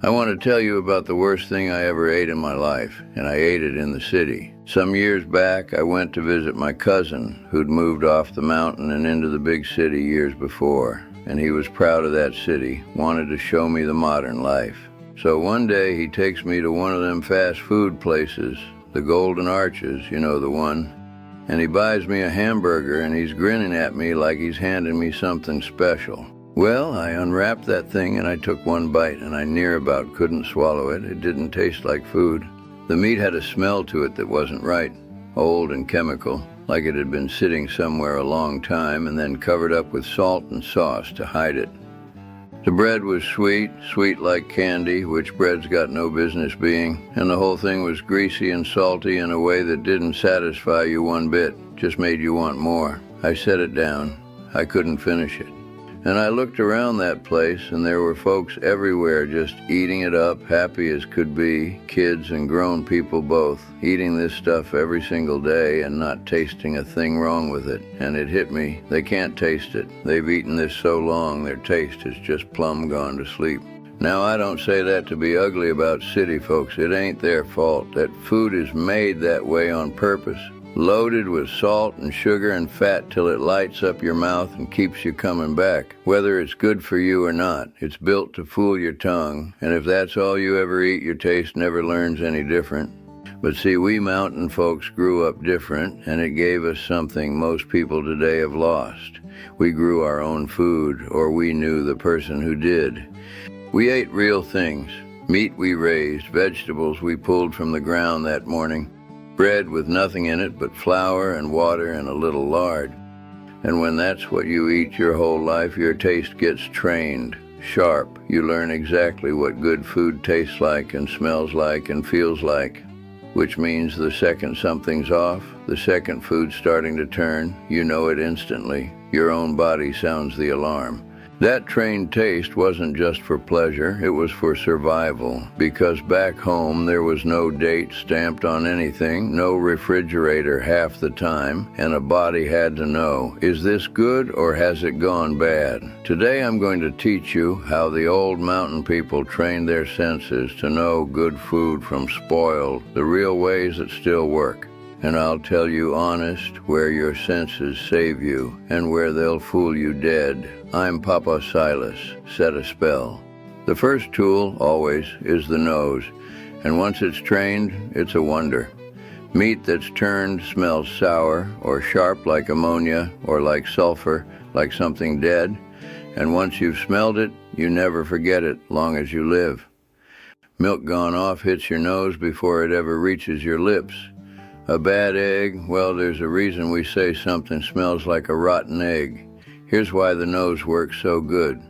I want to tell you about the worst thing I ever ate in my life, and I ate it in the city. Some years back, I went to visit my cousin, who'd moved off the mountain and into the big city years before, and he was proud of that city, wanted to show me the modern life. So one day, he takes me to one of them fast food places, the Golden Arches, you know the one, and he buys me a hamburger, and he's grinning at me like he's handing me something special. Well, I unwrapped that thing and I took one bite, and I near about couldn't swallow it. It didn't taste like food. The meat had a smell to it that wasn't right, old and chemical, like it had been sitting somewhere a long time and then covered up with salt and sauce to hide it. The bread was sweet, sweet like candy, which bread's got no business being, and the whole thing was greasy and salty in a way that didn't satisfy you one bit, just made you want more. I set it down. I couldn't finish it. And I looked around that place, and there were folks everywhere just eating it up, happy as could be, kids and grown people both, eating this stuff every single day and not tasting a thing wrong with it. And it hit me, they can't taste it. They've eaten this so long, their taste has just plumb gone to sleep. Now, I don't say that to be ugly about city folks. It ain't their fault. That food is made that way on purpose. Loaded with salt and sugar and fat till it lights up your mouth and keeps you coming back. Whether it's good for you or not, it's built to fool your tongue, and if that's all you ever eat, your taste never learns any different. But see, we mountain folks grew up different, and it gave us something most people today have lost. We grew our own food, or we knew the person who did. We ate real things. Meat we raised, vegetables we pulled from the ground that morning, bread with nothing in it but flour and water and a little lard. And when that's what you eat your whole life, your taste gets trained, sharp. You learn exactly what good food tastes like and smells like and feels like, which means the second something's off, the second food's starting to turn, you know it instantly. Your own body sounds the alarm. That trained taste wasn't just for pleasure, it was for survival, because back home there was no date stamped on anything, no refrigerator half the time, and a body had to know, is this good or has it gone bad? Today I'm going to teach you how the old mountain people trained their senses to know good food from spoiled, the real ways that still work. And I'll tell you honest where your senses save you and where they'll fool you dead. I'm Papa Silas, set a spell. The first tool, always, is the nose, and once it's trained, it's a wonder. Meat that's turned smells sour or sharp like ammonia or like sulfur, like something dead, and once you've smelled it, you never forget it long as you live. Milk gone off hits your nose before it ever reaches your lips. A bad egg, well, there's a reason we say something smells like a rotten egg. Here's why the nose works so good.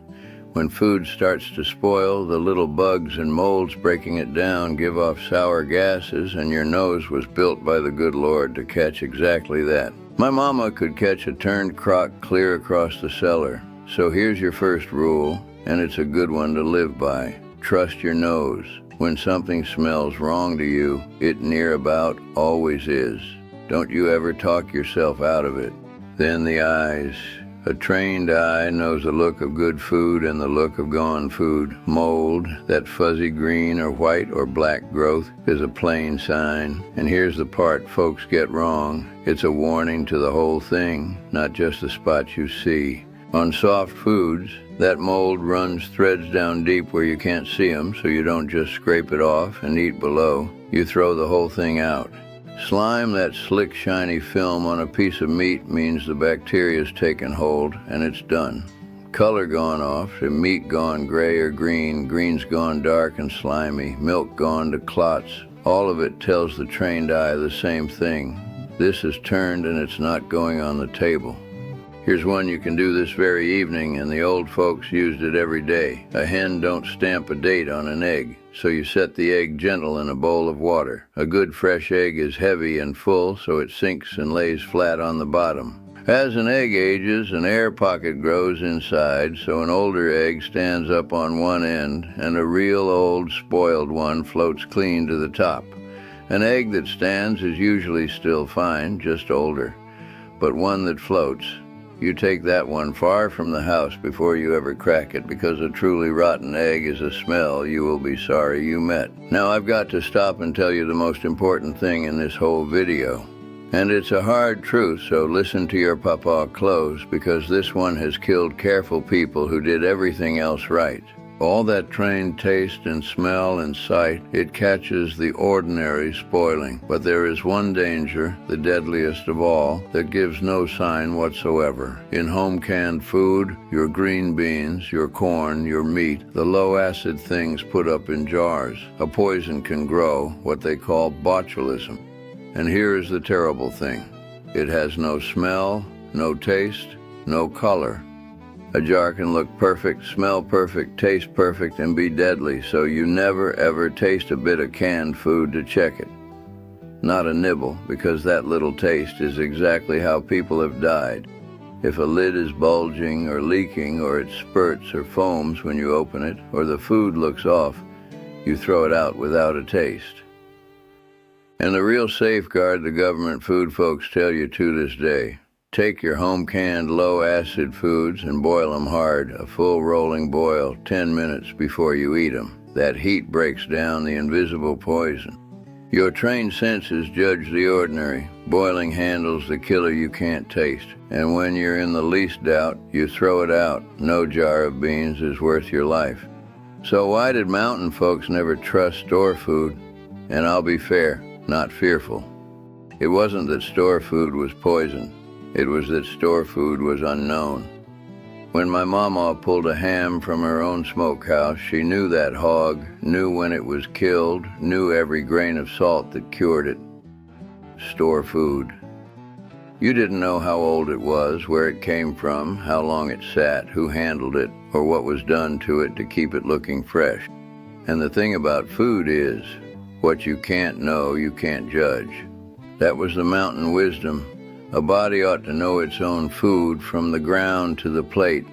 When food starts to spoil, the little bugs and molds breaking it down give off sour gases, and your nose was built by the good Lord to catch exactly that. My mama could catch a turned crock clear across the cellar. So here's your first rule, and it's a good one to live by. Trust your nose. When something smells wrong to you, it near about always is. Don't you ever talk yourself out of it. Then the eyes. A trained eye knows the look of good food and the look of gone food. Mold, that fuzzy green or white or black growth, is a plain sign. And here's the part folks get wrong. It's a warning to the whole thing, not just the spots you see. On soft foods, that mold runs threads down deep where you can't see them, so you don't just scrape it off and eat below. You throw the whole thing out. Slime, that slick, shiny film on a piece of meat, means the bacteria's taken hold, and it's done. Color gone off, the meat gone gray or green, green's gone dark and slimy, milk gone to clots. All of it tells the trained eye the same thing. This is turned and it's not going on the table. Here's one you can do this very evening, and the old folks used it every day. A hen don't stamp a date on an egg, so you set the egg gentle in a bowl of water. A good fresh egg is heavy and full, so it sinks and lays flat on the bottom. As an egg ages, an air pocket grows inside, so an older egg stands up on one end, and a real old spoiled one floats clean to the top. An egg that stands is usually still fine, just older. But one that floats, You take that one far from the house before you ever crack it, because a truly rotten egg is a smell you will be sorry you met. Now I've got to stop and tell you the most important thing in this whole video. And it's a hard truth, so listen to your papa close, because this one has killed careful people who did everything else right. All that trained taste and smell and sight, it catches the ordinary spoiling. But there is one danger, the deadliest of all, that gives no sign whatsoever. In home-canned food, your green beans, your corn, your meat, the low-acid things put up in jars. A poison can grow, what they call botulism. And here is the terrible thing. It has no smell, no taste, no color. A jar can look perfect, smell perfect, taste perfect, and be deadly, so you never ever taste a bit of canned food to check it. Not a nibble, because that little taste is exactly how people have died. If a lid is bulging or leaking, or it spurts or foams when you open it, or the food looks off, you throw it out without a taste. And the real safeguard the government food folks tell you to this day: take your home-canned low-acid foods and boil them hard, a full rolling boil, 10 minutes before you eat them. That heat breaks down the invisible poison. Your trained senses judge the ordinary. Boiling handles the killer you can't taste. And when you're in the least doubt, you throw it out. No jar of beans is worth your life. So why did mountain folks never trust store food? And I'll be fair, not fearful. It wasn't that store food was poison. It was that store food was unknown. When my mama pulled a ham from her own smokehouse, she knew that hog, knew when it was killed, knew every grain of salt that cured it. Store food. You didn't know how old it was, where it came from, how long it sat, who handled it, or what was done to it to keep it looking fresh. And the thing about food is, what you can't know, you can't judge. That was the mountain wisdom. A body ought to know its own food from the ground to the plate.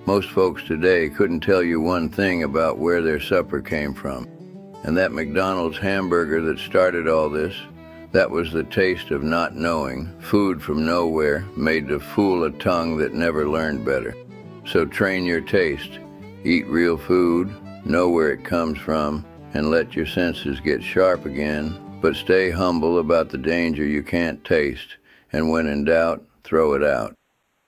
Most folks today couldn't tell you one thing about where their supper came from. And that McDonald's hamburger that started all this, that was the taste of not knowing, food from nowhere, made to fool a tongue that never learned better. So train your taste, eat real food, know where it comes from, and let your senses get sharp again, but stay humble about the danger you can't taste. And when in doubt, throw it out.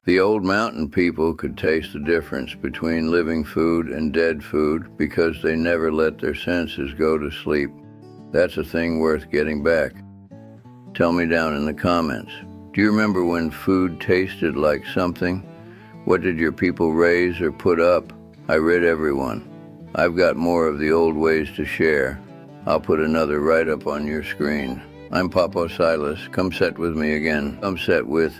The old mountain people could taste the difference between living food and dead food because they never let their senses go to sleep. That's a thing worth getting back. Tell me down in the comments. Do you remember when food tasted like something? What did your people raise or put up? I read everyone. I've got more of the old ways to share. I'll put another right up on your screen. I'm Papa Silas. Come set with me again. Come set with